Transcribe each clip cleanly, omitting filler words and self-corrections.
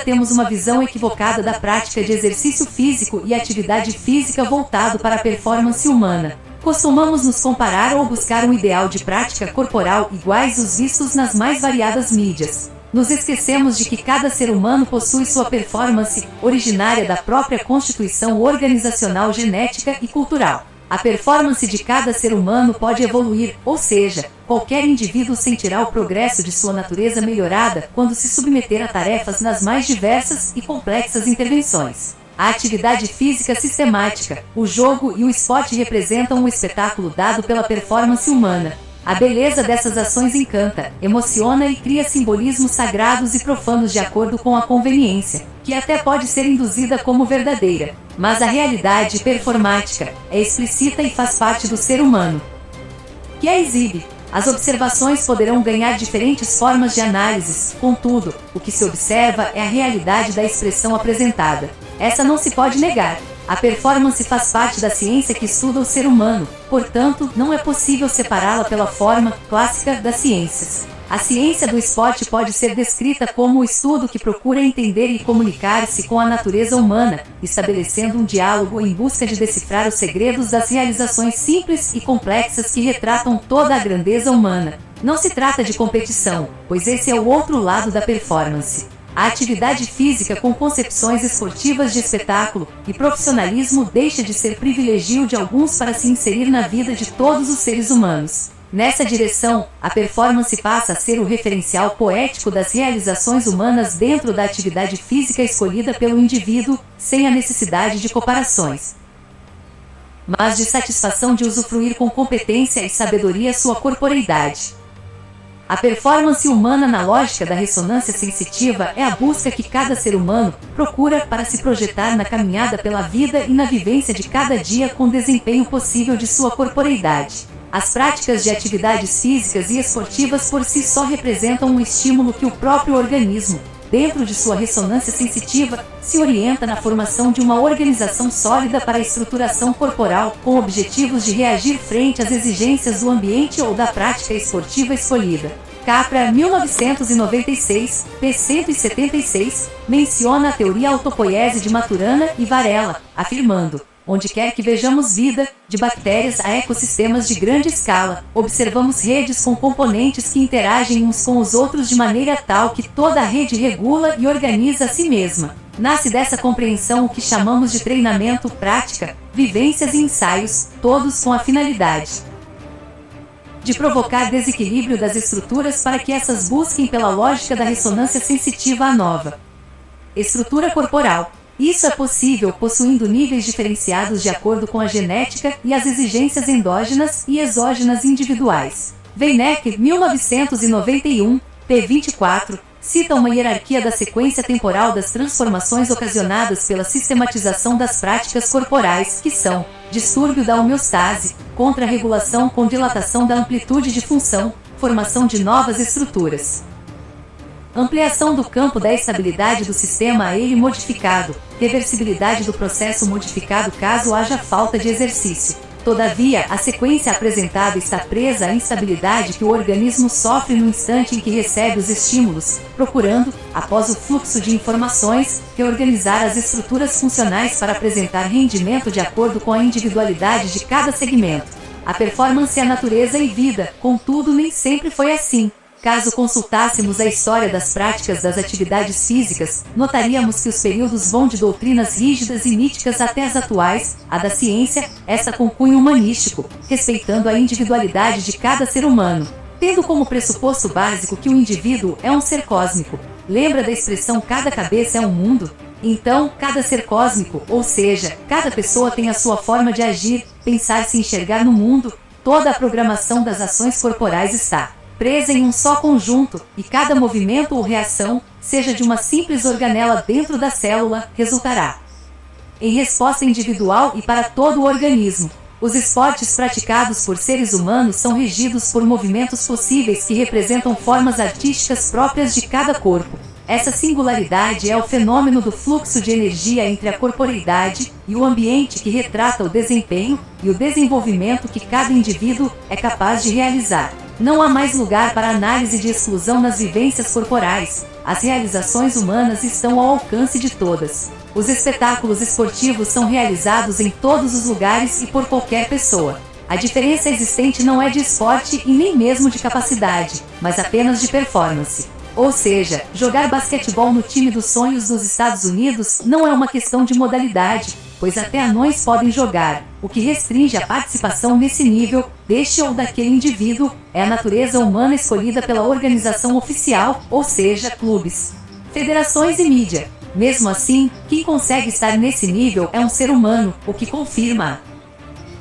temos uma visão equivocada da prática de exercício físico e atividade física voltado para a performance humana. Costumamos nos comparar ou buscar um ideal de prática corporal iguais os vistos nas mais variadas mídias. Nos esquecemos de que cada ser humano possui sua performance, originária da própria constituição organizacional, genética e cultural. A performance de cada ser humano pode evoluir, ou seja, qualquer indivíduo sentirá o progresso de sua natureza melhorada quando se submeter a tarefas nas mais diversas e complexas intervenções. A atividade física sistemática, o jogo e o esporte representam um espetáculo dado pela performance humana. A beleza dessas ações encanta, emociona e cria simbolismos sagrados e profanos de acordo com a conveniência, que até pode ser induzida como verdadeira. Mas a realidade performática é explícita e faz parte do ser humano, que a exibe. As observações poderão ganhar diferentes formas de análise, contudo, o que se observa é a realidade da expressão apresentada. Essa não se pode negar. A performance faz parte da ciência que estuda o ser humano, portanto, não é possível separá-la pela forma clássica das ciências. A ciência do esporte pode ser descrita como o estudo que procura entender e comunicar-se com a natureza humana, estabelecendo um diálogo em busca de decifrar os segredos das realizações simples e complexas que retratam toda a grandeza humana. Não se trata de competição, pois esse é o outro lado da performance. A atividade física com concepções esportivas de espetáculo e profissionalismo deixa de ser privilégio de alguns para se inserir na vida de todos os seres humanos. Nessa direção, a performance passa a ser o referencial poético das realizações humanas dentro da atividade física escolhida pelo indivíduo, sem a necessidade de comparações, mas de satisfação de usufruir com competência e sabedoria sua corporeidade. A performance humana na lógica da ressonância sensitiva é a busca que cada ser humano procura para se projetar na caminhada pela vida e na vivência de cada dia com desempenho possível de sua corporeidade. As práticas de atividades físicas e esportivas por si só representam um estímulo que o próprio organismo, dentro de sua ressonância sensitiva, se orienta na formação de uma organização sólida para a estruturação corporal, com objetivos de reagir frente às exigências do ambiente ou da prática esportiva escolhida. Capra, 1996, p. 176, menciona a teoria autopoiese de Maturana e Varela, afirmando: onde quer que vejamos vida, de bactérias a ecossistemas de grande escala, observamos redes com componentes que interagem uns com os outros de maneira tal que toda a rede regula e organiza a si mesma. Nasce dessa compreensão o que chamamos de treinamento, prática, vivências e ensaios, todos com a finalidade de provocar desequilíbrio das estruturas para que essas busquem pela lógica da ressonância sensitiva a nova estrutura corporal. Isso é possível possuindo níveis diferenciados de acordo com a genética e as exigências endógenas e exógenas individuais. Weineck, 1991, p. 24, cita uma hierarquia da sequência temporal das transformações ocasionadas pela sistematização das práticas corporais, que são: distúrbio da homeostase, contra-regulação com dilatação da amplitude de função, formação de novas estruturas, ampliação do campo da estabilidade do sistema a ele modificado, reversibilidade do processo modificado caso haja falta de exercício. Todavia, a sequência apresentada está presa à instabilidade que o organismo sofre no instante em que recebe os estímulos, procurando, após o fluxo de informações, reorganizar as estruturas funcionais para apresentar rendimento de acordo com a individualidade de cada segmento. A performance é a natureza e vida, contudo nem sempre foi assim. Caso consultássemos a história das práticas das atividades físicas, notaríamos que os períodos vão de doutrinas rígidas e míticas até as atuais, a da ciência, essa com cunho humanístico, respeitando a individualidade de cada ser humano, tendo como pressuposto básico que o indivíduo é um ser cósmico. Lembra da expressão cada cabeça é um mundo? Então, cada ser cósmico, ou seja, cada pessoa tem a sua forma de agir, pensar, se enxergar no mundo. Toda a programação das ações corporais está presa em um só conjunto, e cada movimento ou reação, seja de uma simples organela dentro da célula, resultará em resposta individual e para todo o organismo. Os esportes praticados por seres humanos são regidos por movimentos possíveis que representam formas artísticas próprias de cada corpo. Essa singularidade é o fenômeno do fluxo de energia entre a corporeidade e o ambiente que retrata o desempenho e o desenvolvimento que cada indivíduo é capaz de realizar. Não há mais lugar para análise de exclusão nas vivências corporais. as realizações humanas estão ao alcance de todas. Os espetáculos esportivos são realizados em todos os lugares e por qualquer pessoa. A diferença existente não é de esporte e nem mesmo de capacidade, mas apenas de performance. Ou seja, jogar basquetebol no time dos sonhos dos Estados Unidos não é uma questão de modalidade, pois até anões podem jogar. O que restringe a participação nesse nível, deste ou daquele indivíduo, é a natureza humana escolhida pela organização oficial, ou seja, clubes, federações e mídia. Mesmo assim, quem consegue estar nesse nível é um ser humano, o que confirma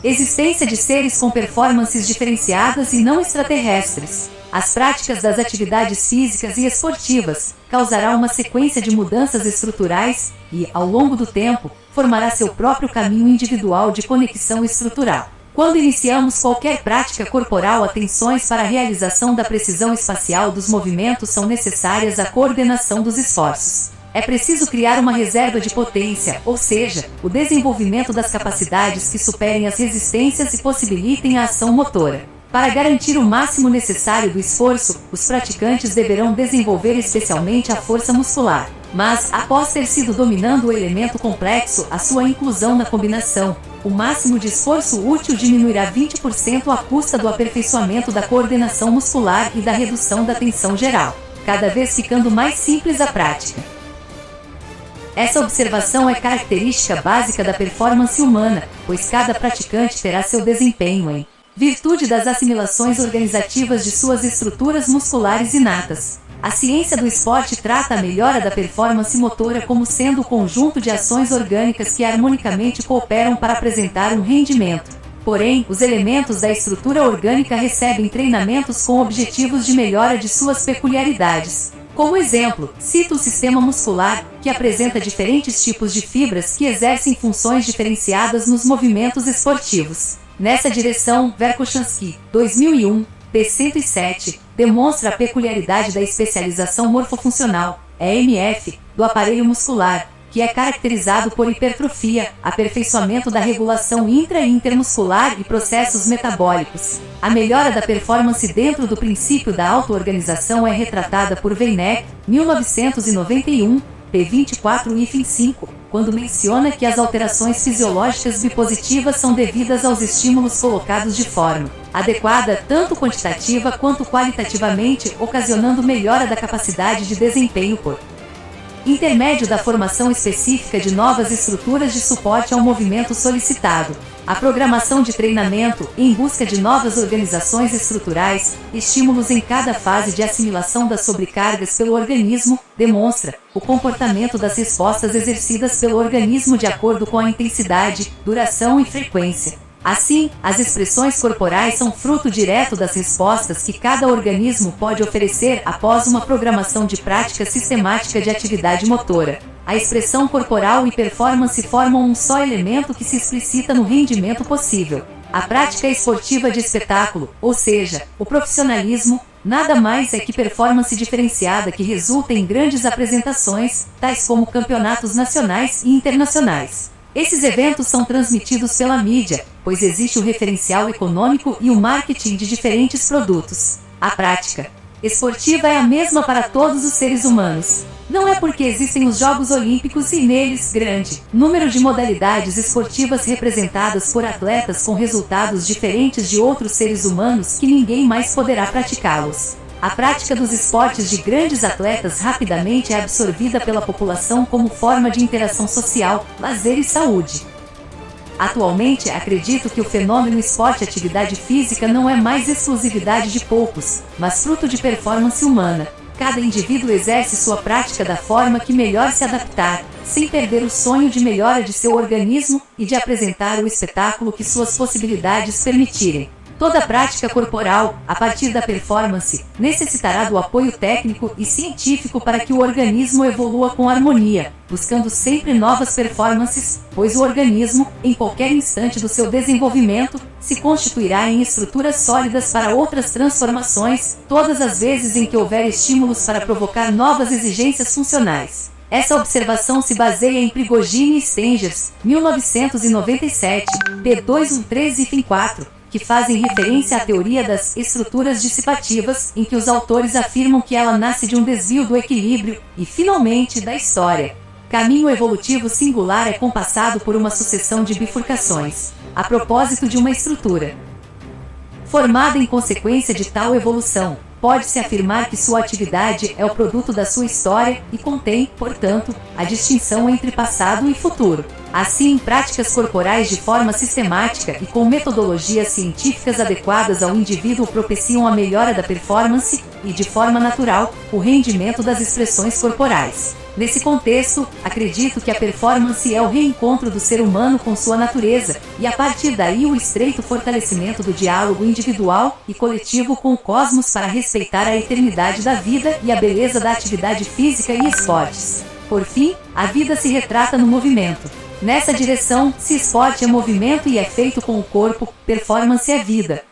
a existência de seres com performances diferenciadas e não extraterrestres. As práticas das atividades físicas e esportivas causará uma sequência de mudanças estruturais e, ao longo do tempo, formará seu próprio caminho individual de conexão estrutural. Quando iniciamos qualquer prática corporal, atenções para a realização da precisão espacial dos movimentos são necessárias à coordenação dos esforços. É preciso criar uma reserva de potência, ou seja, o desenvolvimento das capacidades que superem as resistências e possibilitem a ação motora. Para garantir o máximo necessário do esforço, os praticantes deverão desenvolver especialmente a força muscular. Mas, após ter sido dominando o elemento complexo, a sua inclusão na combinação, o máximo de esforço útil diminuirá 20% à custa do aperfeiçoamento da coordenação muscular e da redução da tensão geral, cada vez ficando mais simples a prática. Essa observação é característica básica da performance humana, pois cada praticante terá seu desempenho em virtude das assimilações organizativas de suas estruturas musculares inatas. A ciência do esporte trata a melhora da performance motora como sendo o conjunto de ações orgânicas que harmonicamente cooperam para apresentar um rendimento. Porém, os elementos da estrutura orgânica recebem treinamentos com objetivos de melhora de suas peculiaridades. Como exemplo, cito o sistema muscular, que apresenta diferentes tipos de fibras que exercem funções diferenciadas nos movimentos esportivos. Nessa direção, Verkhoshansky, 2001, p. 107, demonstra a peculiaridade da especialização morfofuncional, EMF, do aparelho muscular, que é caracterizado por hipertrofia, aperfeiçoamento da regulação intra- e intermuscular e processos metabólicos. A melhora da performance dentro do princípio da auto-organização é retratada por Weineck, 1991, p. 24-5, quando menciona que as alterações fisiológicas bipositivas são devidas aos estímulos colocados de forma adequada, tanto quantitativa quanto qualitativamente, ocasionando melhora da capacidade de desempenho por intermédio da formação específica de novas estruturas de suporte ao movimento solicitado. A programação de treinamento, em busca de novas organizações estruturais, estímulos em cada fase de assimilação das sobrecargas pelo organismo, demonstra o comportamento das respostas exercidas pelo organismo de acordo com a intensidade, duração e frequência. Assim, as expressões corporais são fruto direto das respostas que cada organismo pode oferecer após uma programação de prática sistemática de atividade motora. A expressão corporal e performance formam um só elemento que se explicita no rendimento possível. A prática esportiva de espetáculo, ou seja, o profissionalismo, nada mais é que performance diferenciada que resulta em grandes apresentações, tais como campeonatos nacionais e internacionais. Esses eventos são transmitidos pela mídia, pois existe o referencial econômico e o marketing de diferentes produtos. A prática esportiva é a mesma para todos os seres humanos. Não é porque existem os Jogos Olímpicos e neles grande número de modalidades esportivas representadas por atletas com resultados diferentes de outros seres humanos que ninguém mais poderá praticá-los. A prática dos esportes de grandes atletas rapidamente é absorvida pela população como forma de interação social, lazer e saúde. Atualmente, acredito que o fenômeno esporte-atividade física não é mais exclusividade de poucos, mas fruto de performance humana. Cada indivíduo exerce sua prática da forma que melhor se adaptar, sem perder o sonho de melhora de seu organismo e de apresentar o espetáculo que suas possibilidades permitirem. Toda prática corporal, a partir da performance, necessitará do apoio técnico e científico para que o organismo evolua com harmonia, buscando sempre novas performances, pois o organismo, em qualquer instante do seu desenvolvimento, se constituirá em estruturas sólidas para outras transformações, todas as vezes em que houver estímulos para provocar novas exigências funcionais. Essa observação se baseia em Prigogine e Stengers, 1997, p. 213 e 4. que fazem referência à teoria das estruturas dissipativas, em que os autores afirmam que ela nasce de um desvio do equilíbrio, e finalmente da história. Caminho evolutivo singular é compassado por uma sucessão de bifurcações, a propósito de uma estrutura formada em consequência de tal evolução. Pode-se afirmar que sua atividade é o produto da sua história e contém, portanto, a distinção entre passado e futuro. Assim, práticas corporais de forma sistemática e com metodologias científicas adequadas ao indivíduo propiciam a melhora da performance e, de forma natural, o rendimento das expressões corporais. Nesse contexto, acredito que a performance é o reencontro do ser humano com sua natureza, e a partir daí o estreito fortalecimento do diálogo individual e coletivo com o cosmos para respeitar a eternidade da vida e a beleza da atividade física e esportes. Por fim, a vida se retrata no movimento. Nessa direção, se esporte é movimento e é feito com o corpo, performance é vida.